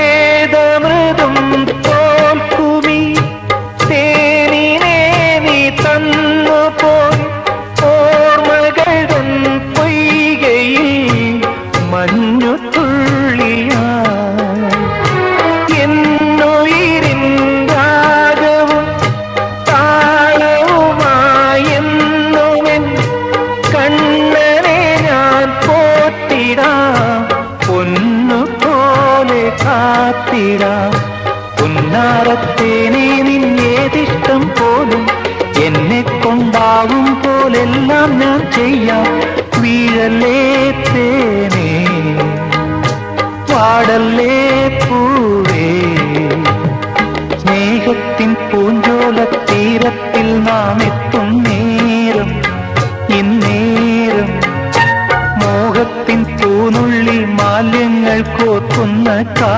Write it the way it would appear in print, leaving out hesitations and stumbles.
ഏതമൃതും തോൽക്കുമീ തേനിനെ നീ തന്നുപോയി ഓർമ്മകൾ തൻ പൊയ്കയിൽ മഞ്ഞുതുള്ളിയായി എന്നുയിരിൻ രാഗവും താളവുമായി എന്നുമെൻ കണ്ണനെ ഞാൻ പോറ്റിടാം പൊന്നുപോലെ കാത്തിടാം പുന്നാരത്തേനെ നിന്നേതിഷ്ടം പോലും എന്നെ കൊണ്ടാവും പോലെല്ലാം ഞാൻ ചെയ്യാം വീഴല്ലേ തേനേ പാടല്ലേ പൂ